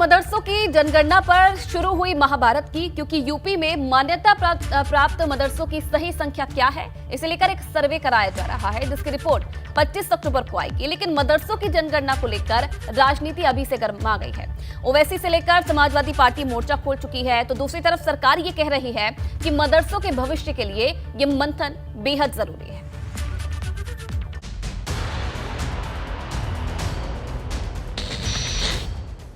मदरसों की जनगणना पर शुरू हुई महाभारत की, क्योंकि यूपी में मान्यता प्राप्त मदरसों की सही संख्या क्या है, इसे लेकर एक सर्वे कराया जा रहा है, जिसकी रिपोर्ट 25 अक्टूबर को आएगी। लेकिन मदरसों की जनगणना को लेकर राजनीति अभी से गर्मा गई है। ओवैसी से लेकर समाजवादी पार्टी मोर्चा खोल चुकी है, तो दूसरी तरफ सरकार ये कह रही है कि मदरसों के भविष्य के लिए ये मंथन बेहद जरूरी है।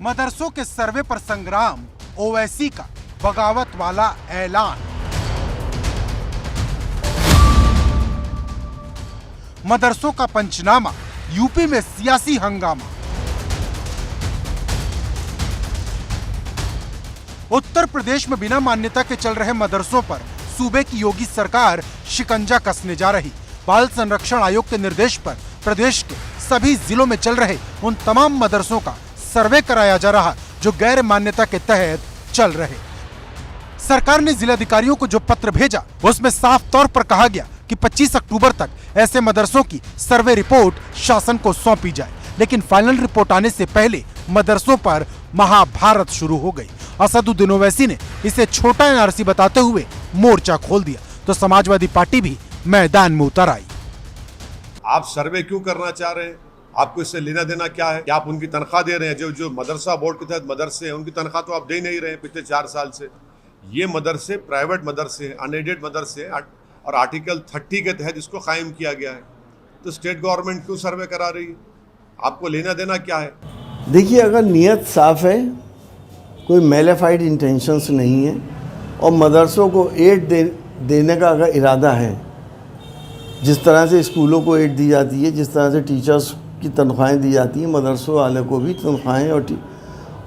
मदरसों के सर्वे पर संग्राम, ओवैसी का बगावत वाला ऐलान। मदरसों का पंचनामा, यूपी में सियासी हंगामा। उत्तर प्रदेश में बिना मान्यता के चल रहे मदरसों पर सूबे की योगी सरकार शिकंजा कसने जा रही। बाल संरक्षण आयोग के निर्देश पर प्रदेश के सभी जिलों में चल रहे उन तमाम मदरसों का सर्वे कराया जा रहा जो गैर मान्यता के तहत चल रहे। सरकार ने जिलाधिकारियों को जो पत्र भेजा उसमें साफ तौर पर कहा गया कि 25 अक्टूबर तक ऐसे मदरसों की सर्वे रिपोर्ट शासन को सौंपी जाए। लेकिन फाइनल रिपोर्ट आने से पहले मदरसों पर महाभारत शुरू हो गई। असदुद्दीन ओवैसी ने इसे छोटा एनआरसी बताते हुए मोर्चा खोल दिया, तो समाजवादी पार्टी भी मैदान में उतर आई। आप सर्वे क्यों करना चाह रहे हैं? आपको इससे लेना देना क्या है? क्या आप उनकी तनख्वाह दे रहे हैं? जो मदरसा बोर्ड के तहत मदरसे हैं उनकी तनख्वाह तो आप दे नहीं रहे हैं पिछले 4 साल से। ये मदरसे प्राइवेट मदरसे हैं, अनएडेड मदरसे हैं और आर्टिकल 30 के तहत इसको कायम किया गया है। तो स्टेट गवर्नमेंट क्यों सर्वे करा रही है? आपको लेना देना क्या है? देखिए, अगर नीयत साफ है, कोई मेलेफाइड इंटेंशंस नहीं है और मदरसों को एड देने का अगर इरादा है, जिस तरह से स्कूलों को एड दी जाती है, जिस तरह से टीचर्स की तनख्वाहें दी जाती हैं, मदरसों वाले को भी तनख्वाहें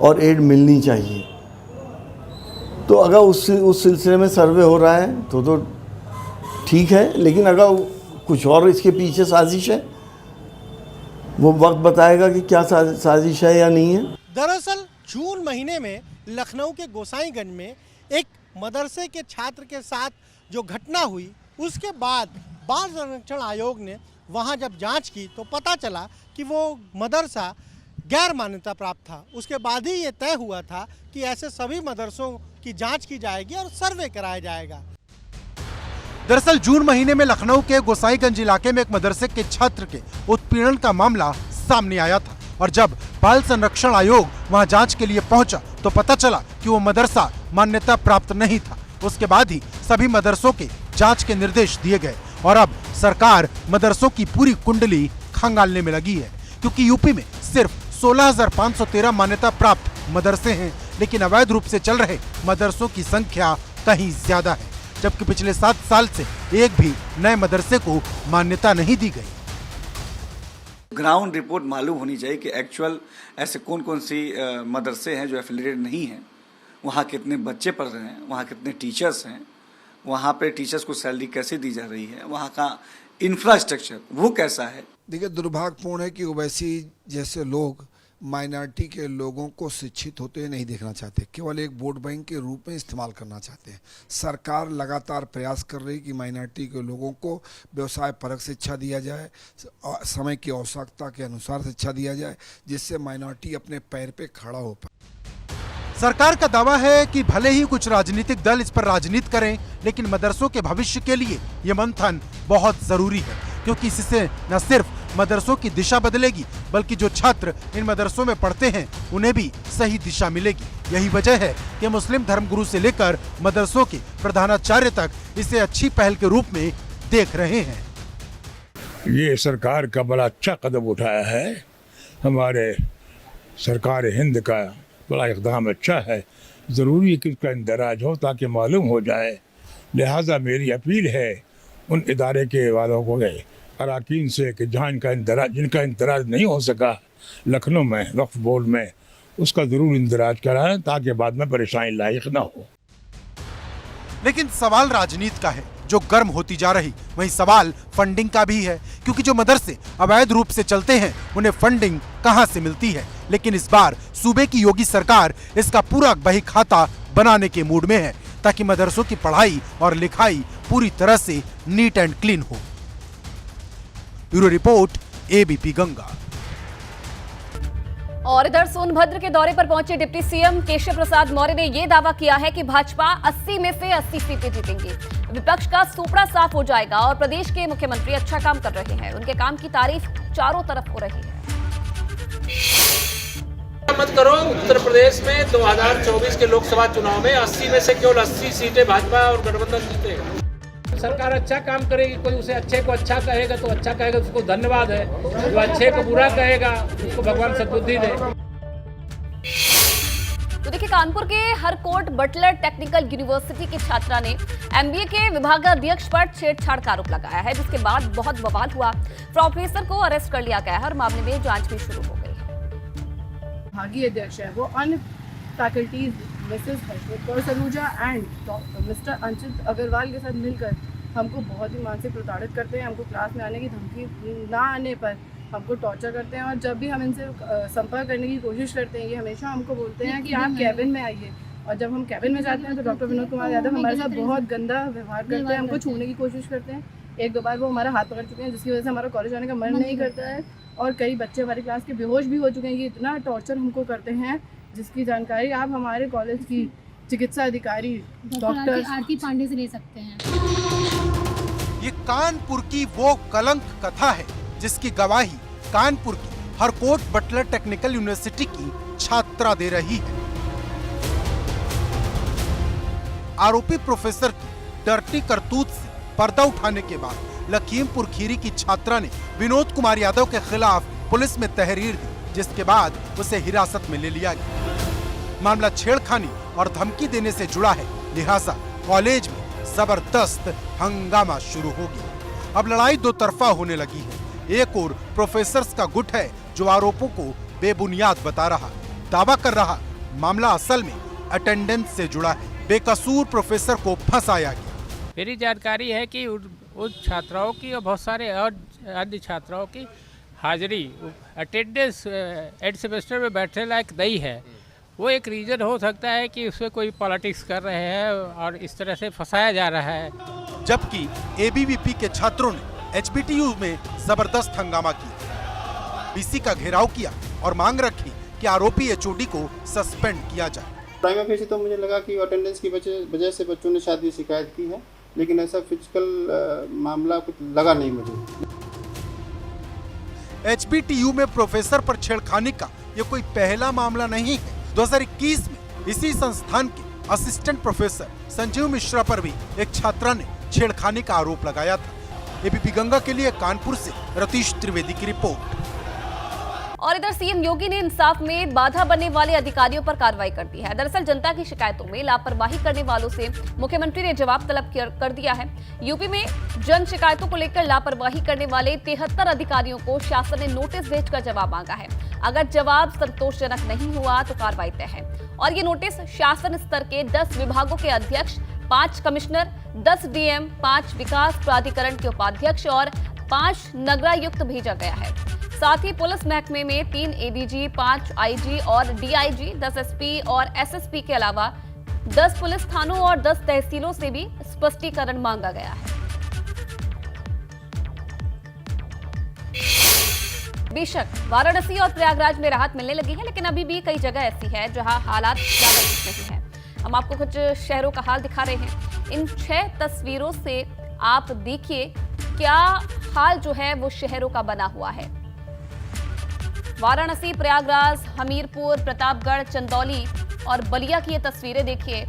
और एड मिलनी चाहिए। तो अगर उस सिलसिले में सर्वे हो रहा है तो ठीक है, लेकिन अगर कुछ और इसके पीछे साजिश है, वो वक्त बताएगा कि क्या साजिश है या नहीं है। दरअसल जून महीने में लखनऊ के गोसाईगंज में एक मदरसे के छात्र के साथ जो घटना हुई, उसके बाद बाल संरक्षण आयोग ने वहां जब जांच की तो पता चला कि वो मदरसा गैर मान्यता प्राप्त था। उसके बाद ही ये तय हुआ था कि ऐसे सभी मदरसों की जांच की जाएगी और सर्वे कराया जाएगा। दरअसल जून महीने में लखनऊ के गोसाईगंज इलाके में एक मदरसे के छात्र के उत्पीड़न का मामला सामने आया था और जब बाल संरक्षण आयोग वहां जांच के लिए पहुंचा तो पता चला कि वो मदरसा मान्यता प्राप्त नहीं था। उसके बाद ही सभी मदरसों के जांच के निर्देश दिए गए और अब सरकार मदरसों की पूरी कुंडली खंगालने में लगी है, क्योंकि यूपी में सिर्फ 16,513 मान्यता प्राप्त मदरसे हैं, लेकिन अवैध रूप से चल रहे मदरसों की संख्या कहीं ज्यादा है, जबकि पिछले 7 साल से एक भी नए मदरसे को मान्यता नहीं दी गई। ग्राउंड रिपोर्ट मालूम होनी चाहिए कि एक्चुअल ऐसे कौन कौन सी मदरसे हैं जो एफिलिएटेड नहीं हैं, वहाँ कितने बच्चे पढ़ रहे हैं, वहाँ कितने टीचर्स हैं, वहाँ पे टीचर्स को सैलरी कैसे दी जा रही है, वहाँ का इंफ्रास्ट्रक्चर वो कैसा है। देखिए, दुर्भाग्यपूर्ण है कि ओवैसी जैसे लोग माइनॉरिटी के लोगों को शिक्षित होते हुए नहीं देखना चाहते, केवल एक वोट बैंक के रूप में इस्तेमाल करना चाहते हैं। सरकार लगातार प्रयास कर रही कि माइनॉरिटी के लोगों को व्यवसाय परक शिक्षा दिया जाए, समय की आवश्यकता के अनुसार शिक्षा दिया जाए, जिससे माइनॉरिटी अपने पैर पे खड़ा हो पाए। सरकार का दावा है कि भले ही कुछ राजनीतिक दल इस पर राजनीति करें, लेकिन मदरसों के भविष्य के लिए ये मंथन बहुत जरूरी है, क्योंकि इससे न सिर्फ मदरसों की दिशा बदलेगी, बल्कि जो छात्र इन मदरसों में पढ़ते हैं उन्हें भी सही दिशा मिलेगी। यही वजह है कि मुस्लिम धर्मगुरु से लेकर मदरसों के प्रधानाचार्य तक इसे अच्छी पहल के रूप में देख रहे हैं। ये सरकार का बड़ा अच्छा कदम उठाया है, हमारे सरकार हिंद का बड़ा इक़दाम अच्छा है। ज़रूरी है कि उसका इंदराज हो ताकि मालूम हो जाए। लिहाजा मेरी अपील है उन इदारे के वालों को, अरकान से, कि जहाँ जिनका इंदराज नहीं हो सका लखनऊ में वक्फ बोर्ड में, उसका ज़रूर इंदराज कराएं ताकि बाद में परेशानी लायक ना हो। लेकिन सवाल राजनीति का है जो गर्म होती जा रही, वहीं सवाल फंडिंग का भी है, क्योंकि जो मदरसे अवैध रूप से चलते हैं उन्हें फंडिंग कहां से मिलती है। लेकिन इस बार सूबे की योगी सरकार इसका पूरा बही खाता बनाने के मूड में है, ताकि मदरसों की पढ़ाई और लिखाई पूरी तरह से नीट एंड क्लीन हो। Bureau report, ABP Ganga. और इधर सोनभद्र के दौरे पर पहुंचे डिप्टी सीएम केशव प्रसाद मौर्य ने यह दावा किया है कि भाजपा 80 में से 80 सीटें जीतेंगी। विपक्ष का सूपड़ा साफ हो जाएगा और प्रदेश के मुख्यमंत्री अच्छा काम कर रहे हैं। उनके काम की तारीफ चारों तरफ हो रही है। मत करो, उत्तर प्रदेश में 2024 के लोकसभा चुनाव में 80 में से केवल 80 सीटें भाजपा और गठबंधन जीतेगा। सरकार अच्छा काम करेगी, कोई उसे अच्छे को अच्छा कहेगा तो अच्छा कहेगा, उसको धन्यवाद है। जो अच्छे को बुरा कहेगा उसको भगवान सद्बुद्धि दे। तो देखिए, कानपुर के हरकोट बटलर टेक्निकल यूनिवर्सिटी की छात्रा ने एमबीए के विभागाध्यक्ष पर छेड़छाड़ का आरोप लगाया है, जिसके बाद बहुत बवाल हुआ। प्रोफेसर को अरेस्ट कर लिया गया है और मामले में जांच भी शुरू हो गई है। विभागीय अध्यक्ष है वो अन्य faculties Mrs Harshvardhan Saluja and Mr Anchit Agarwal के साथ मिलकर हमको बहुत ही मानसिक प्रताड़ित करते हैं। हमको क्लास में आने की धमकी ना आने पर हमको टॉर्चर करते हैं और जब भी हम इनसे संपर्क करने की कोशिश करते हैं ये हमेशा हमको बोलते हैं कि आप कैबिन में आइए, और जब हम कैबिन में जाते हैं तो डॉक्टर विनोद कुमार यादव हमारे साथ बहुत गंदा व्यवहार करते हैं, हमको छूने की कोशिश करते हैं। 1-2 बार वो हमारा हाथ पकड़ चुके हैं, जिसकी वजह से हमारा कॉलेज आने का मन नहीं करता है और कई बच्चे हमारी क्लास के बेहोश भी हो चुके हैं। ये इतना टॉर्चर हमको करते हैं जिसकी जानकारी आप हमारे कॉलेज की चिकित्सा अधिकारी डॉक्टर आरती पांडे से ले सकते हैं। ये कानपुर की वो कलंक कथा है जिसकी गवाही कानपुर की हरकोट बटलर टेक्निकल यूनिवर्सिटी की छात्रा दे रही है। आरोपी प्रोफेसर की डर्टी करतूत से पर्दा उठाने के बाद लखीमपुर खीरी की छात्रा ने विनोद कुमार यादव के खिलाफ पुलिस में तहरीर दी, जिसके बाद उसे हिरासत में ले लिया गया। मामला छेड़खानी और धमकी देने से जुड़ा है, लिहाजा कॉलेज में जबरदस्त हंगामा शुरू हो गया। अब लड़ाई दो तरफा होने लगी है। एक और प्रोफेसर्स का गुट है जो आरोपों को बेबुनियाद बता रहा, दावा कर रहा मामला असल में अटेंडेंस से जुड़ा है, बेकसूर प्रोफेसर को फंसाया गया। मेरी जानकारी है कि उन छात्राओं की और बहुत सारे और अन्य छात्राओं की हाजिरी अटेंडेंस एंड सेमेस्टर में बैठने लायक नहीं है। वो एक रीज़न हो सकता है कि उसमें कोई पॉलिटिक्स कर रहे हैं और इस तरह से फंसाया जा रहा है। जबकि एबीवीपी के छात्रों ने एचबीटीयू में जबरदस्त हंगामा किया, बीसी का घेराव किया और मांग रखी कि आरोपी एचओडी को सस्पेंड किया जाए। प्राइमा फेसी तो मुझे लगा कि अटेंडेंस की वजह से बच्चों ने शायद शिकायत की है, लेकिन ऐसा फिजिकल मामला कुछ लगा नहीं मुझे। एचबीटीयू में प्रोफेसर पर छेड़खानी का ये कोई पहला मामला नहीं है। 2021 में इसी संस्थान के असिस्टेंट प्रोफेसर संजीव मिश्रा पर भी एक छात्रा ने छेड़खानी का आरोप लगाया था। एबीपी गंगा के लिए कानपुर से रतीश त्रिवेदी की रिपोर्ट। और इधर सीएम योगी ने इंसाफ में बाधा बनने वाले अधिकारियों पर कार्रवाई कर दी है। दरअसल जनता की शिकायतों में लापरवाही करने वालों से मुख्यमंत्री ने जवाब तलब कर दिया है। यूपी में जन शिकायतों को लेकर लापरवाही करने वाले 73 अधिकारियों को शासन ने नोटिस भेजकर जवाब मांगा है। अगर जवाब संतोषजनक नहीं हुआ तो कार्रवाई तय है। और ये नोटिस शासन स्तर के 10 विभागों के अध्यक्ष, 5 कमिश्नर, 10 डीएम, 5 विकास प्राधिकरण के उपाध्यक्ष और 5 नगरायुक्त भेजा गया है। साथ ही पुलिस महकमे में 3 एडीजी, 5 आईजी और डीआईजी, 10 एसपी और एसएसपी के अलावा 10 पुलिस थानों और 10 तहसीलों से भी स्पष्टीकरण मांगा गया है। बेशक वाराणसी और प्रयागराज में राहत मिलने लगी है, लेकिन अभी भी कई जगह ऐसी है जहां हालात ज्यादा ठीक नहीं है। हम आपको कुछ शहरों का हाल दिखा रहे हैं। इन 6 तस्वीरों से आप देखिए क्या हाल जो है वो शहरों का बना हुआ है। वाराणसी, प्रयागराज, हमीरपुर, प्रतापगढ़, चंदौली और बलिया की ये तस्वीरें देखिए,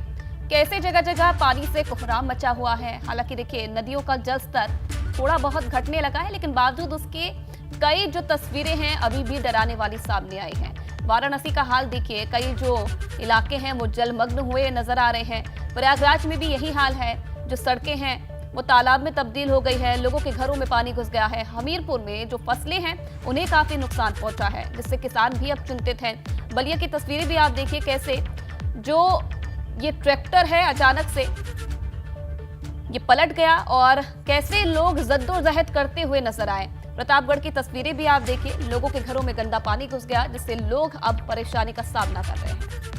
कैसे जगह जगह पानी से कोहराम मचा हुआ है। हालांकि देखिए नदियों का जल स्तर थोड़ा बहुत घटने लगा है, लेकिन बावजूद उसके कई जो तस्वीरें हैं अभी भी डराने वाली सामने आई हैं। वाराणसी का हाल देखिए, कई जो इलाके हैं वो जलमग्न हुए नजर आ रहे हैं। प्रयागराज में भी यही हाल है, जो सड़कें हैं वो तालाब में तब्दील हो गई है, लोगों के घरों में पानी घुस गया है। हमीरपुर में जो फसलें हैं उन्हें काफी नुकसान पहुंचा है, जिससे किसान भी अब चिंतित हैं। बलिया की तस्वीरें भी आप देखिए, कैसे जो ये ट्रैक्टर है अचानक से ये पलट गया और कैसे लोग जद्दोजहद करते हुए नजर आए। प्रतापगढ़ की तस्वीरें भी आप देखिए, लोगों के घरों में गंदा पानी घुस गया, जिससे लोग अब परेशानी का सामना कर रहे हैं।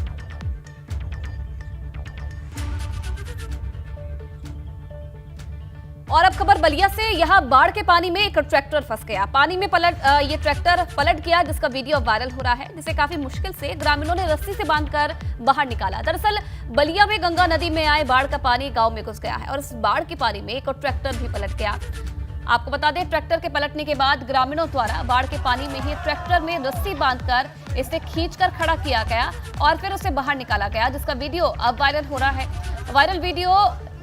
और अब खबर बलिया से। यहाँ बाढ़ के पानी में एक ट्रैक्टर फंस गया। पानी में ये ट्रैक्टर पलट गया, जिसका वीडियो वायरल हो रहा है, जिसे काफी मुश्किल से ग्रामीणों ने रस्सी से बांधकर बाहर निकाला। दरअसल बलिया में गंगा नदी में आए बाढ़ का पानी गांव में घुस गया है और इस बाढ़ के पानी में एक ट्रैक्टर भी पलट गया। आपको बता दें, ट्रैक्टर के पलटने के बाद ग्रामीणों द्वारा बाढ़ के पानी में ही ट्रैक्टर में रस्सी बांधकर इसे खींचकर खड़ा किया गया और फिर उसे बाहर निकाला गया, जिसका वीडियो अब वायरल हो रहा है। वायरल वीडियो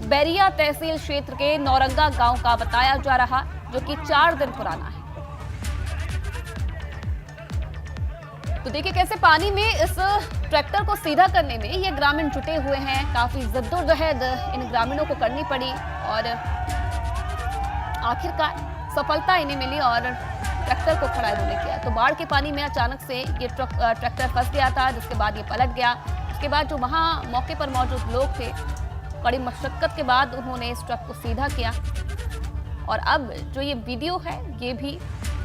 बैरिया तहसील क्षेत्र के नौरंगा गांव का बताया जा रहा, जो कि 4 दिन पुराना है। तो देखिए कैसे पानी में इस ट्रैक्टर को सीधा करने में ये ग्रामीण जुटे हुए हैं। काफी जद्दोजहद इन ग्रामीणों को करनी पड़ी और आखिरकार सफलता इन्हें मिली और ट्रैक्टर को खड़ा इन्होंने किया। तो बाढ़ के पानी में अचानक से ये ट्रैक्टर फंस गया था, जिसके बाद ये पलट गया। उसके बाद जो वहां मौके पर मौजूद लोग थे, कड़ी मशक्कत के बाद उन्होंने इस ट्रक को सीधा किया और अब जो ये वीडियो है ये भी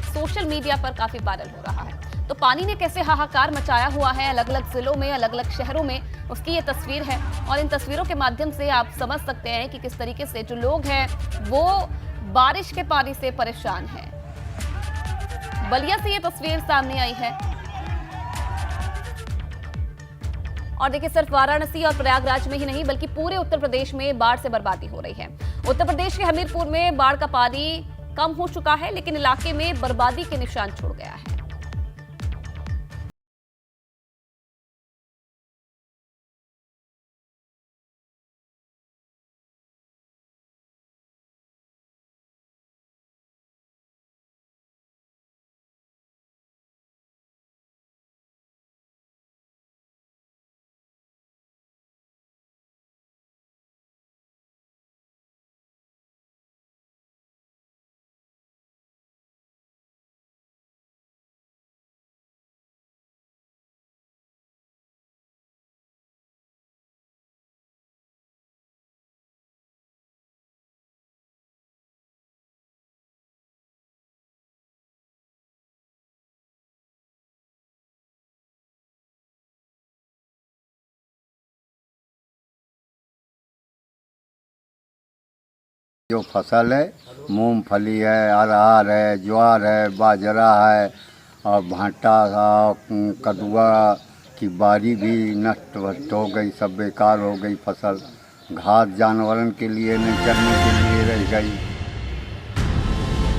सोशल मीडिया पर काफी वायरल हो रहा है। तो पानी ने कैसे हाहाकार मचाया हुआ है अलग अलग जिलों में, अलग अलग शहरों में, उसकी ये तस्वीर है और इन तस्वीरों के माध्यम से आप समझ सकते हैं कि किस तरीके से जो लोग हैं वो बारिश के पानी से परेशान हैं। बलिया से ये तस्वीर सामने आई है और देखिए सिर्फ वाराणसी और प्रयागराज में ही नहीं बल्कि पूरे उत्तर प्रदेश में बाढ़ से बर्बादी हो रही है। उत्तर प्रदेश के हमीरपुर में बाढ़ का पानी कम हो चुका है, लेकिन इलाके में बर्बादी के निशान छोड़ गया है। जो फसल है, मूंगफली है, अरहर है, ज्वार है, बाजरा है और भांटा कदुआ की बारी भी नष्ट हो गई, सब बेकार हो गई फसल। घास जानवरों के लिए नहीं, चरने के लिए रह गई।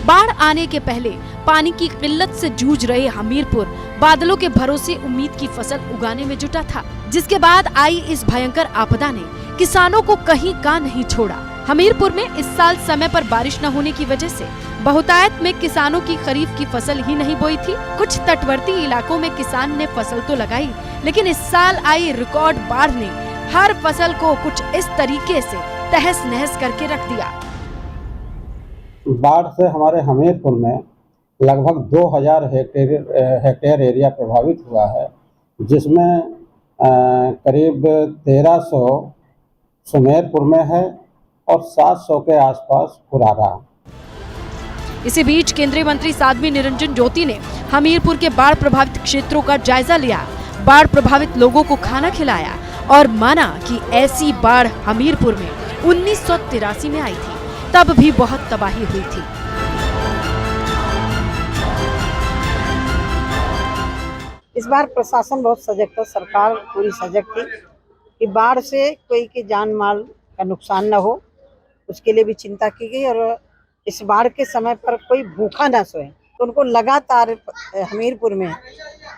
बाढ़ आने के पहले पानी की किल्लत से जूझ रहे हमीरपुर बादलों के भरोसे उम्मीद की फसल उगाने में जुटा था, जिसके बाद आई इस भयंकर आपदा ने किसानों को कहीं का नहीं छोड़ा। हमीरपुर में इस साल समय पर बारिश न होने की वजह से बहुतायत में किसानों की खरीफ की फसल ही नहीं बोई थी। कुछ तटवर्ती इलाकों में किसान ने फसल तो लगाई, लेकिन इस साल आई रिकॉर्ड बाढ़ ने हर फसल को कुछ इस तरीके से तहस नहस करके रख दिया। बाढ़ से हमारे हमीरपुर में लगभग 2000 हेक्टेयर एरिया प्रभावित हुआ है, जिसमें करीब 1300 सुमेरपुर में है और 700 के आसपास खुरारा। इसी बीच केंद्रीय मंत्री साध्वी निरंजन ज्योति ने हमीरपुर के बाढ़ प्रभावित क्षेत्रों का जायजा लिया, बाढ़ प्रभावित लोगों को खाना खिलाया और माना कि ऐसी बाढ़ हमीरपुर में 1983 में आई थी, तब भी बहुत तबाही हुई थी। इस बार प्रशासन बहुत सजग था, सरकार पूरी सजग थी कि बाढ़ से कोई के जान माल का नुकसान न हो, उसके लिए भी चिंता की गई और इस बाढ़ के समय पर कोई भूखा ना सोए। तो उनको लगातार हमीरपुर में,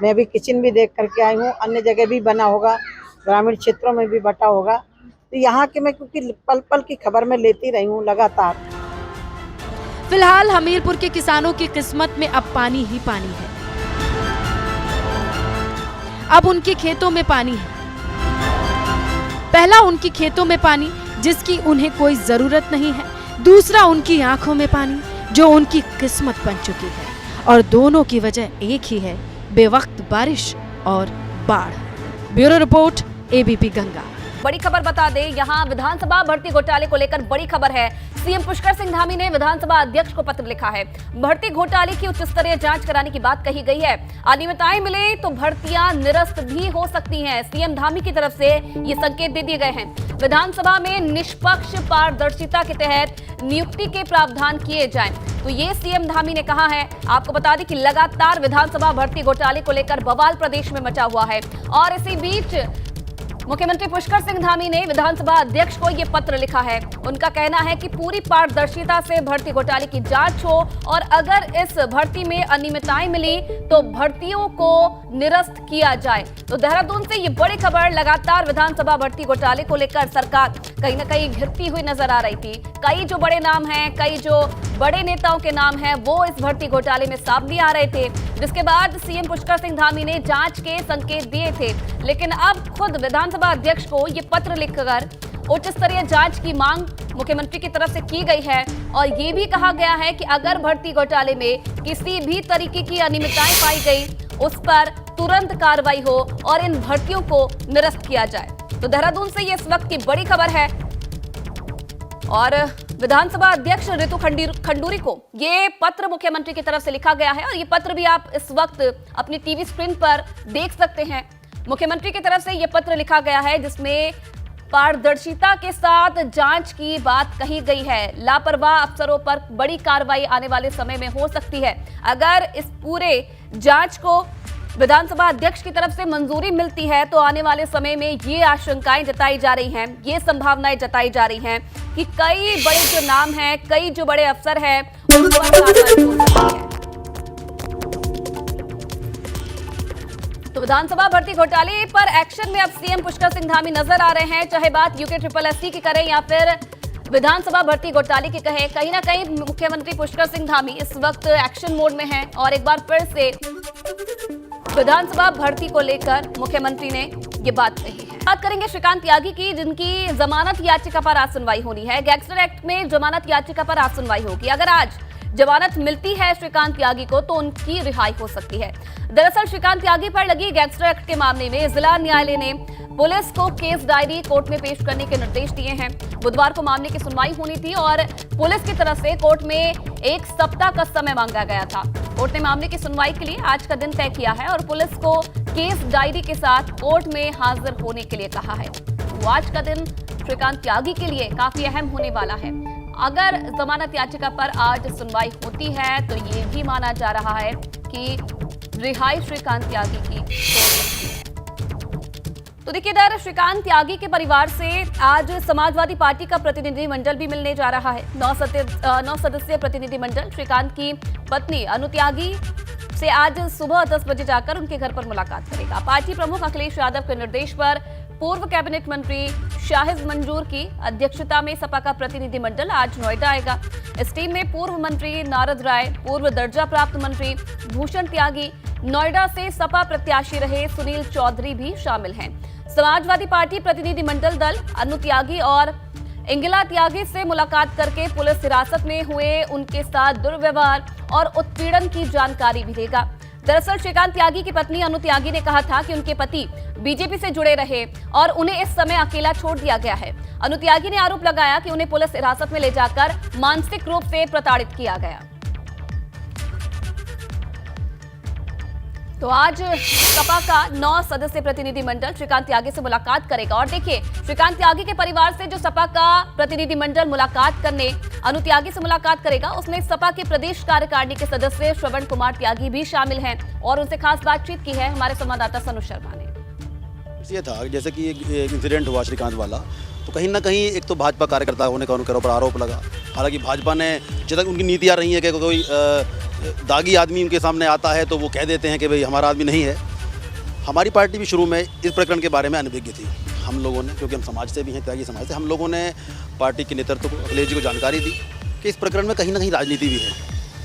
मैं अभी किचन भी देख करके आई हूँ, अन्य जगह भी बना होगा, ग्रामीण क्षेत्रों में भी बटा होगा। तो यहाँ के मैं क्योंकि पल पल की खबर में लेती रही हूँ लगातार। फिलहाल हमीरपुर के किसानों की किस्मत में अब पानी ही पानी है। अब उनके खेतों में पानी है। पहला उनकी खेतों में पानी जिसकी उन्हें कोई जरूरत नहीं है, दूसरा उनकी आंखों में पानी जो उनकी किस्मत बन चुकी है और दोनों की वजह एक ही है, बेवक्त बारिश और बाढ़। Bureau report, ABP Ganga. बड़ी खबर बता दें, यहां विधानसभा भर्ती घोटाले को लेकर बड़ी खबर है। सीएम पुष्कर सिंह धामी ने विधानसभा अध्यक्ष को पत्र लिखा है। भर्ती घोटाले की उच्च स्तरीय जांच कराने की बात कही गई है। अनियमितताएं मिले तो भर्तियां निरस्त भी हो सकती हैं। सीएम धामी की तरफ से ये संकेत दे दिए गए हैं। विधानसभा में निष्पक्ष पारदर्शिता के तहत नियुक्ति के प्रावधान किए जाएं, तो ये सीएम धामी ने कहा है। आपको बता दें कि लगातार विधानसभा भर्ती घोटाले को लेकर बवाल प्रदेश में मचा हुआ है और इसी बीच मुख्यमंत्री पुष्कर सिंह धामी ने विधानसभा अध्यक्ष को यह पत्र लिखा है। उनका कहना है कि पूरी पारदर्शिता से भर्ती घोटाले की जांच हो और अगर इस भर्ती में अनियमितताएं मिली तो भर्तियों को निरस्त किया जाए। तो देहरादून से ये बड़ी खबर, लगातार विधानसभा भर्ती घोटाले को लेकर सरकार कहीं ना कहीं घिरती हुई नजर आ रही थी। कई जो बड़े नाम हैं, कई जो बड़े नेताओं के नाम हैं, वो इस भर्ती घोटाले में सामने आ रहे थे, जिसके बाद सीएम पुष्कर सिंह धामी ने जांच के संकेत दिए थे। लेकिन अब खुद विधानसभा अध्यक्ष को ये पत्र लिखकर उच्च स्तरीय जांच की मांग मुख्यमंत्री की तरफ से की गई है और ये भी कहा गया है कि अगर भर्ती घोटाले में किसी भी तरीके की अनियमितताएं पाई गई, उस पर तुरंत कार्रवाई हो और इन भर्तियों को निरस्त किया जाए। तो देहरादून से ये इस वक्त की बड़ी खबर है और विधानसभा अध्यक्ष रितु खंडूरी को ये पत्र मुख्यमंत्री की तरफ से लिखा गया है और ये पत्र भी आप इस वक्त अपनी टीवी स्क्रीन पर देख सकते हैं। मुख्यमंत्री की तरफ से ये पत्र लिखा गया है जिसमें पारदर्शिता के साथ जांच की बात कही गई है। लापरवाह अफसरों पर बड़ी कार्रवाई आने वाले समय में हो सकती है। अगर इस पूरे जांच को विधानसभा अध्यक्ष की तरफ से मंजूरी मिलती है तो आने वाले समय में ये आशंकाएं जताई जा रही हैं, ये संभावनाएं जताई जा रही हैं कि कई बड़े जो नाम हैं, कई जो बड़े अफसर हैं, उन पर कार्रवाई हो सकती है। तो विधानसभा भर्ती घोटाले पर एक्शन में अब सीएम पुष्कर सिंह धामी नजर आ रहे हैं, चाहे बात UKSSC की करें या फिर विधानसभा भर्ती घोटाले की कहें। कहीं ना कहीं मुख्यमंत्री पुष्कर सिंह धामी इस वक्त एक्शन मोड में हैं और एक बार फिर से विधानसभा भर्ती को लेकर मुख्यमंत्री ने ये बात कही है। बात करेंगे श्रीकांत त्यागी की, जिनकी जमानत याचिका पर आज सुनवाई होनी है। गैंगस्टर एक्ट में जमानत याचिका पर आज सुनवाई होगी। अगर आज जमानत मिलती है श्रीकांत त्यागी को तो उनकी रिहाई हो सकती है। दरअसल श्रीकांत त्यागी पर लगी गैंगस्टर एक्ट के मामले में जिला न्यायालय ने पुलिस को केस डायरी कोर्ट में पेश करने के निर्देश दिए हैं। बुधवार को मामले की सुनवाई होनी थी और पुलिस की तरफ से कोर्ट में 1 सप्ताह का समय मांगा गया था। कोर्ट ने मामले की सुनवाई के लिए आज का दिन तय किया है और पुलिस को केस डायरी के साथ कोर्ट में हाजिर होने के लिए कहा है। तो आज का दिन श्रीकांत त्यागी के लिए काफी अहम होने वाला है। अगर जमानत याचिका पर आज सुनवाई होती है तो ये भी माना जा रहा है कि रिहाई श्रीकांत त्यागी की हो सकती है। तो देखिए, इधर श्रीकांत त्यागी के परिवार से आज समाजवादी पार्टी का प्रतिनिधिमंडल भी मिलने जा रहा है। 9 सदस्यीय प्रतिनिधिमंडल श्रीकांत की पत्नी अनु त्यागी से आज सुबह 10 बजे जाकर उनके घर पर मुलाकात करेगा। पार्टी प्रमुख अखिलेश यादव के निर्देश पर पूर्व कैबिनेट मंत्री शाहिद मंजूर की अध्यक्षता में सपा का प्रतिनिधिमंडल आज नोएडा आएगा। इस टीम में पूर्व मंत्री नारद राय, पूर्व दर्जा प्राप्त मंत्री भूषण त्यागी, नोएडा से सपा प्रत्याशी रहे सुनील चौधरी भी शामिल हैं। समाजवादी पार्टी प्रतिनिधिमंडल दल अनु त्यागी और इंगिला त्यागी से मुलाकात करके पुलिस हिरासत में हुए उनके साथ दुर्व्यवहार और उत्पीड़न की जानकारी भी देगा। दरअसल श्रीकांत त्यागी की पत्नी अनु त्यागी ने कहा था कि उनके पति बीजेपी से जुड़े रहे और उन्हें इस समय अकेला छोड़ दिया गया है। अनु त्यागी ने आरोप लगाया कि उन्हें पुलिस हिरासत में ले जाकर मानसिक रूप से प्रताड़ित किया गया। तो आज सपा का 9 सदस्यीय प्रतिनिधिमंडल श्रीकांत त्यागी से मुलाकात करेगा और देखिए, श्रीकांत त्यागी के परिवार से जो सपा का प्रतिनिधिमंडल मुलाकात करने अनु त्यागी से मुलाकात करेगा, उसमें सपा के प्रदेश कार्यकारिणी के सदस्य श्रवण कुमार त्यागी भी शामिल हैं और उनसे खास बातचीत की है हमारे संवाददाता सनु शर्मा ने। ये था जैसे कि एक इंसिडेंट हुआ श्रीकांत वाला, तो कहीं ना कहीं एक तो भाजपा कार्यकर्ता होने का उनके ऊपर आरोप लगा। हालांकि भाजपा ने जब तक उनकी नीतियाँ रही है कि कोई दागी आदमी उनके सामने आता है तो वो कह देते हैं कि भाई हमारा आदमी नहीं है। हमारी पार्टी भी शुरू में इस प्रकरण के बारे में अनभिज्ञ थी। हम लोगों ने, क्योंकि हम समाज से भी हैं, त्यागी समाज से, हम लोगों ने पार्टी के नेतृत्व को, अखिलेश जी को जानकारी दी कि इस प्रकरण में कहीं ना कहीं राजनीति भी है।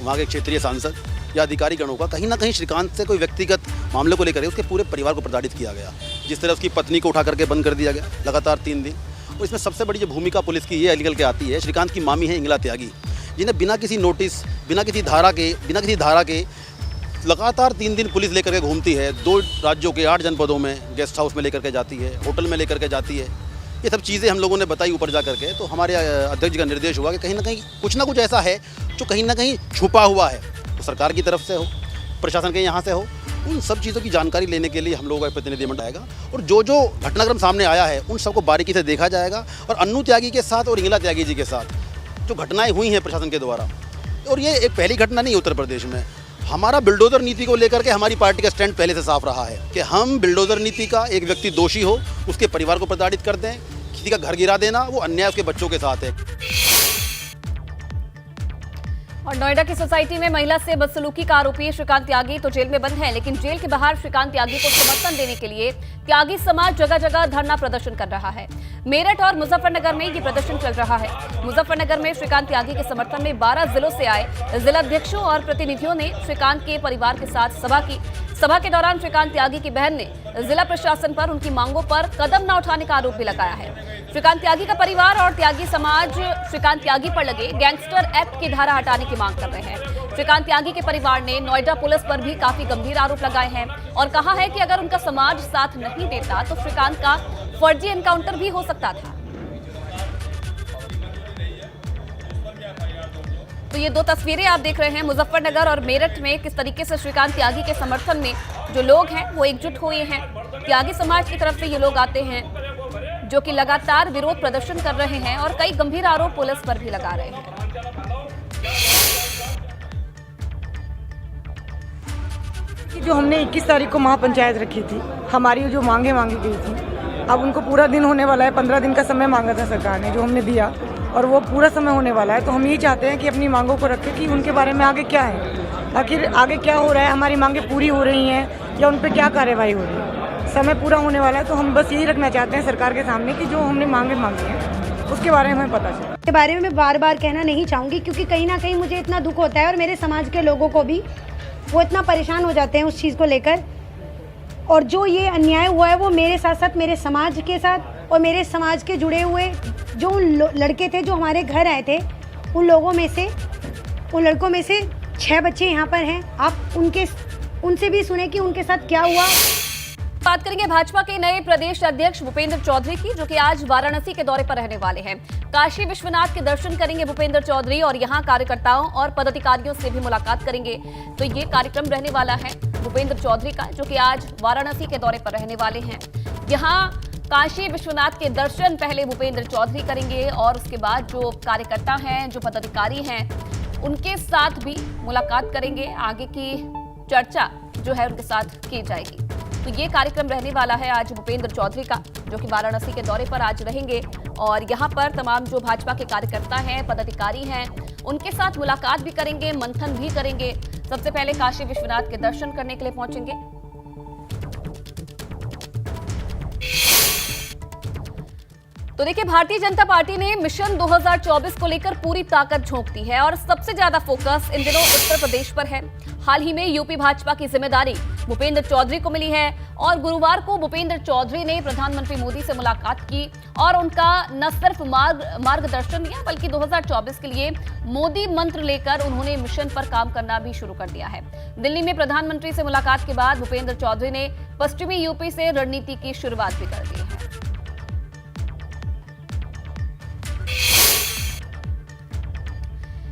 वहाँ के क्षेत्रीय सांसद या अधिकारी गणों का कहीं ना कहीं श्रीकांत से कोई व्यक्तिगत मामले को लेकर उसके पूरे परिवार को प्रताड़ित किया गया। जिस तरह उसकी पत्नी को उठा करके बंद कर दिया गया लगातार 3 दिन। और इसमें सबसे बड़ी जो भूमिका पुलिस की ये निकल के आती है, श्रीकांत की मामी है इंगिला त्यागी, जिन्हें बिना किसी नोटिस, बिना किसी धारा के लगातार 3 दिन पुलिस लेकर के घूमती है। 2 राज्यों के 8 जनपदों में गेस्ट हाउस में लेकर के जाती है, होटल में लेकर के जाती है। ये सब चीज़ें हम लोगों ने बताई ऊपर जा करके, तो हमारे अध्यक्ष जी का निर्देश हुआ कि कहीं ना कहीं कुछ ना कुछ ऐसा है जो कहीं ना कहीं छुपा हुआ है, तो सरकार की तरफ से हो, प्रशासन के यहाँ से हो, उन सब चीज़ों की जानकारी लेने के लिए हम लोगों का प्रतिनिधिमंडल आएगा और जो जो घटनाक्रम सामने आया है उन सबको बारीकी से देखा जाएगा। और अन्नू त्यागी के साथ और इंगिला त्यागी जी के साथ जो घटनाएं हुई हैं प्रशासन के द्वारा, और ये एक पहली घटना नहीं उत्तर प्रदेश में, हमारा बिल्डोजर नीति को लेकर के हमारी पार्टी का स्टैंड पहले से साफ रहा है कि हम बिल्डोजर नीति का एक व्यक्ति दोषी हो उसके परिवार को प्रताड़ित कर दें, किसी का घर गिरा देना वो अन्याय उसके बच्चों के साथ है। और नोएडा की सोसाइटी में महिला से बदसलूकी का आरोपी श्रीकांत त्यागी तो जेल में बंद है, लेकिन जेल के बाहर श्रीकांत त्यागी को समर्थन देने के लिए त्यागी समाज जगह जगह धरना प्रदर्शन कर रहा है। मेरठ और मुजफ्फरनगर में ये प्रदर्शन चल रहा है। मुजफ्फरनगर में श्रीकांत त्यागी के समर्थन में 12 जिलों से आए जिलाध्यक्षों और प्रतिनिधियों ने श्रीकांत के परिवार के साथ सभा की। सभा के दौरान श्रीकांत त्यागी की बहन ने जिला प्रशासन पर उनकी मांगों पर कदम न उठाने का आरोप भी लगाया है। श्रीकांत त्यागी का परिवार और त्यागी समाज श्रीकांत त्यागी पर लगे गैंगस्टर एक्ट की धारा हटाने की मांग कर रहे हैं। श्रीकांत त्यागी के परिवार ने नोएडा पुलिस पर भी काफी गंभीर आरोप लगाए हैं और कहा है कि अगर उनका समाज साथ नहीं देता तो श्रीकांत का फर्जी एनकाउंटर भी हो सकता था। तो ये दो तस्वीरें आप देख रहे हैं मुजफ्फरनगर और मेरठ में किस तरीके से श्रीकांत त्यागी के समर्थन में जो लोग हैं वो एकजुट हुए हैं। त्यागी समाज की तरफ से ये लोग आते हैं जो कि लगातार विरोध प्रदर्शन कर रहे हैं और कई गंभीर आरोप पुलिस पर भी लगा रहे हैं। जो हमने 21 तारीख को महापंचायत रखी थी, हमारी जो मांगे मांगी गई थी, अब उनको पूरा दिन होने वाला है। 15 दिन का समय मांगा था सरकार ने, जो हमने दिया, और वो पूरा समय होने वाला है। तो हम ये चाहते हैं कि अपनी मांगों को रखें कि उनके बारे में आगे क्या है, आखिर आगे क्या हो रहा है, हमारी मांगे पूरी हो रही हैं या उन पर क्या कार्रवाई हो रही है। समय पूरा होने वाला है, तो हम बस यही रखना चाहते हैं सरकार के सामने कि जो हमने मांगे मांगी हैं उसके बारे में हमें पता चले। के बारे में मैं बार बार कहना नहीं चाहूँगी, क्योंकि कहीं ना कहीं मुझे इतना दुख होता है और मेरे समाज के लोगों को भी, वो इतना परेशान हो जाते हैं उस चीज़ को लेकर। और जो ये अन्याय हुआ है वो मेरे साथ साथ मेरे समाज के साथ और मेरे समाज के जुड़े हुए जो उन लड़के थे जो हमारे घर आए थे, उन लड़कों में से 6 बच्चे यहाँ पर हैं। आप उनसे भी सुने कि उनके साथ क्या हुआ। बात करेंगे भाजपा के नए प्रदेश अध्यक्ष भूपेंद्र चौधरी की, जो कि आज वाराणसी के दौरे पर रहने वाले हैं। काशी विश्वनाथ के दर्शन करेंगे भूपेंद्र चौधरी और यहां कार्यकर्ताओं और पदाधिकारियों से भी मुलाकात करेंगे। तो ये कार्यक्रम रहने वाला है भूपेंद्र चौधरी का, जो कि आज वाराणसी के दौरे पर रहने वाले हैं। यहां काशी विश्वनाथ के दर्शन पहले भूपेंद्र चौधरी करेंगे और उसके बाद जो कार्यकर्ता हैं, जो पदाधिकारी हैं, उनके साथ भी मुलाकात करेंगे। आगे की चर्चा जो है उनके साथ की जाएगी। तो ये कार्यक्रम रहने वाला है आज भूपेंद्र चौधरी का, जो कि वाराणसी के दौरे पर आज रहेंगे और यहाँ पर तमाम जो भाजपा के कार्यकर्ता हैं, पदाधिकारी हैं, उनके साथ मुलाकात भी करेंगे, मंथन भी करेंगे। सबसे पहले काशी विश्वनाथ के दर्शन करने के लिए पहुंचेंगे। तो देखिए, भारतीय जनता पार्टी ने मिशन 2024 को लेकर पूरी ताकत झोंक दी है और सबसे ज्यादा फोकस इन दिनों उत्तर प्रदेश पर है। हाल ही में यूपी भाजपा की जिम्मेदारी भूपेंद्र चौधरी को मिली है और गुरुवार को भूपेंद्र चौधरी ने प्रधानमंत्री मोदी से मुलाकात की और उनका न सिर्फ मार्गदर्शन दिया, बल्कि 2024 के लिए मोदी मंत्र लेकर उन्होंने मिशन पर काम करना भी शुरू कर दिया है। दिल्ली में प्रधानमंत्री से मुलाकात के बाद भूपेंद्र चौधरी ने पश्चिमी यूपी से रणनीति की शुरुआत भी कर दी है।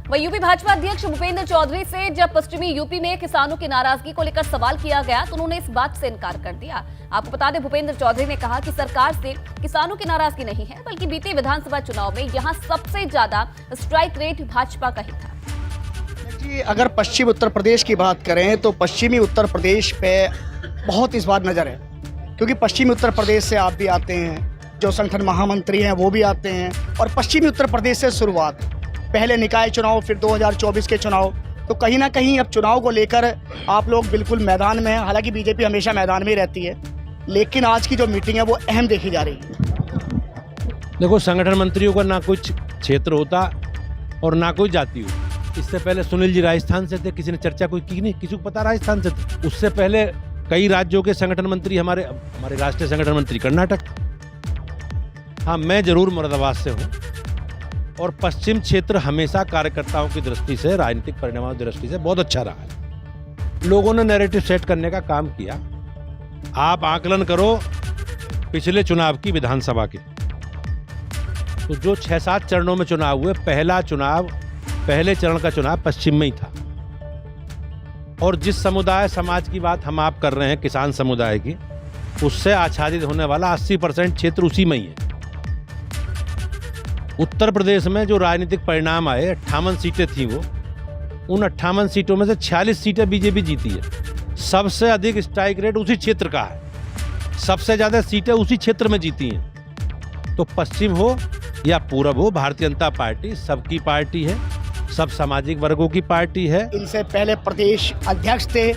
वहीं यूपी भाजपा अध्यक्ष भूपेंद्र चौधरी से जब पश्चिमी यूपी में किसानों की नाराजगी को लेकर सवाल किया गया तो उन्होंने इस बात से इनकार कर दिया। आपको बता दें, भूपेंद्र चौधरी ने कहा कि सरकार से किसानों की नाराजगी नहीं है, बल्कि बीते विधानसभा चुनाव में यहां सबसे ज्यादा स्ट्राइक रेट भाजपा का ही था। जी, अगर पश्चिम उत्तर प्रदेश की बात करें तो पश्चिमी उत्तर प्रदेश पे बहुत इस बार नजर है, क्योंकि पश्चिमी उत्तर प्रदेश से आप भी आते हैं, जो संगठन महामंत्री हैं वो भी आते हैं, और पश्चिमी उत्तर प्रदेश से शुरुआत, पहले निकाय चुनाव, फिर 2024 के चुनाव। तो कहीं ना कहीं अब चुनाव को लेकर आप लोग बिल्कुल मैदान में हैं। हालांकि बीजेपी हमेशा मैदान में ही रहती है, लेकिन आज की जो मीटिंग है वो अहम देखी जा रही है। देखो, संगठन मंत्रियों का ना कुछ क्षेत्र होता और ना कोई जाति हो। इससे पहले सुनील जी राजस्थान से थे, किसी ने चर्चा कोई की नहीं, किसी को पता राजस्थान से थे। उससे पहले कई राज्यों के संगठन मंत्री, हमारे राष्ट्रीय संगठन मंत्री कर्नाटक। हाँ, मैं जरूर मुरादाबाद से हूँ और पश्चिम क्षेत्र हमेशा कार्यकर्ताओं की दृष्टि से, राजनीतिक परिणामों की दृष्टि से बहुत अच्छा रहा है। लोगों ने नैरेटिव सेट करने का काम किया। आप आकलन करो पिछले चुनाव की विधानसभा के, तो जो 6-7 चरणों में चुनाव हुए, पहले चरण का चुनाव पश्चिम में ही था। और जिस समुदाय समाज की बात हम आप कर रहे हैं, किसान समुदाय की, उससे आच्छादित होने वाला 80% क्षेत्र उसी में ही है। उत्तर प्रदेश में जो राजनीतिक परिणाम आए, 58 सीटें थी वो, उन 58 सीटों में से 46 सीटें बीजेपी जीती है। सबसे अधिक स्ट्राइक रेट उसी क्षेत्र का है, सबसे ज्यादा सीटें उसी क्षेत्र में जीती हैं। तो पश्चिम हो या पूरब हो, भारतीय जनता पार्टी सबकी पार्टी है, सब सामाजिक वर्गों की पार्टी है। इनसे पहले प्रदेश अध्यक्ष थे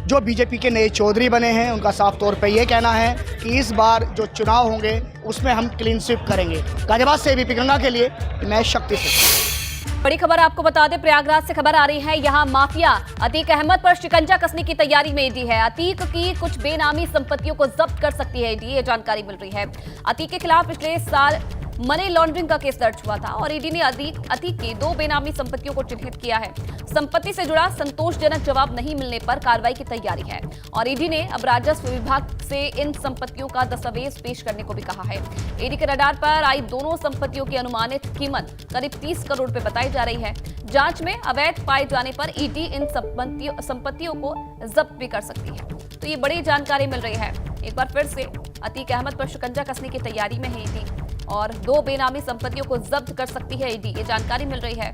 जो बीजेपी के नए चौधरी बने हैं, उनका साफ तौर पे ये कहना है कि इस बार जो चुनाव होंगे उसमें हम क्लीन स्वीप करेंगे। गाजियाबाद से एबीपी गंगा के लिए मैं शक्ति से। बड़ी खबर आपको बता दें, प्रयागराज से खबर आ रही है, यहाँ माफिया अतीक अहमद पर शिकंजा कसने की तैयारी में ईडी है। अतीक की कुछ बेनामी संपत्तियों को जब्त कर सकती है ईडी, ये जानकारी मिल रही है। अतीक के खिलाफ पिछले साल मनी लॉन्ड्रिंग का केस दर्ज हुआ था और ईडी ने अतीक की 2 बेनामी संपत्तियों को चिन्हित किया है। संपत्ति से जुड़ा संतोषजनक जवाब नहीं मिलने पर कार्रवाई की तैयारी है और ईडी ने अब राजस्व विभाग से इन संपत्तियों का दस्तावेज पेश करने को भी कहा है। ईडी के रडार पर आई दोनों संपत्तियों की अनुमानित कीमत करीब 30 करोड़ रुपए बताई जा रही है। जांच में अवैध पाए जाने पर ईडी इन संपत्तियों को जब्त भी कर सकती है। तो ये बड़ी जानकारी मिल रही है। एक बार फिर से अतीक अहमद पर शिकंजा कसने की तैयारी में है ईडी और 2 बेनामी संपत्तियों को जब्त कर सकती है ईडी, ये जानकारी मिल रही है।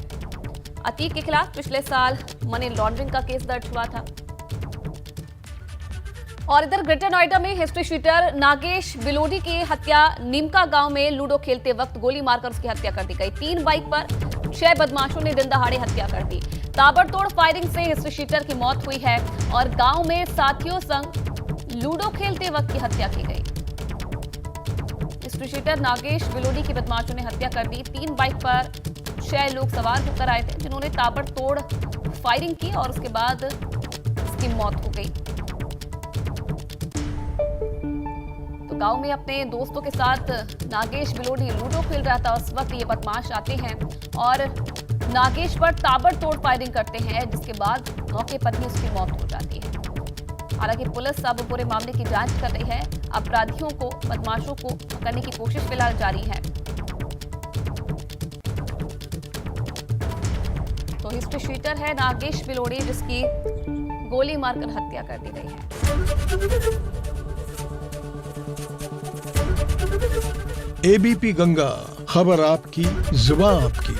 अतीक के खिलाफ पिछले साल मनी लॉन्ड्रिंग का केस दर्ज हुआ था। और इधर ग्रेटर नोएडा में हिस्ट्री शीटर नागेश बिलोडी की हत्या नीमका गांव में लूडो खेलते वक्त गोली मारकर उसकी हत्या कर दी गई। 3 बाइक पर 6 बदमाशों ने दिन दहाड़े हत्या कर दी। ताबड़तोड़ फायरिंग से हिस्ट्री शीटर की मौत हुई है और गांव में साथियों संग लूडो खेलते वक्त की हत्या की गई। हिस्ट्री शीटर नागेश बिलोडी की बदमाशों ने हत्या कर दी। 3 बाइक पर 6 लोग सवार होकर आए थे जिन्होंने ताबड़तोड़ फायरिंग की और उसके बाद उसकी मौत हो गई। तो गांव में अपने दोस्तों के साथ नागेश बिलोडी लूडो खेल रहा था, उस वक्त ये बदमाश आते हैं और नागेश पर ताबड़तोड़ फायरिंग करते हैं, जिसके बाद मौके पर ही उसकी मौत हो जाती है। हालांकि पुलिस अब पूरे मामले की जांच कर रही है। अपराधियों को, बदमाशों को पकड़ने की कोशिश फिलहाल जारी है। तो हिस्ट्री शीटर है नागेश बिलोडी जिसकी गोली मारकर हत्या कर दी गई है। एबीपी गंगा, खबर आपकी, जुबान आपकी।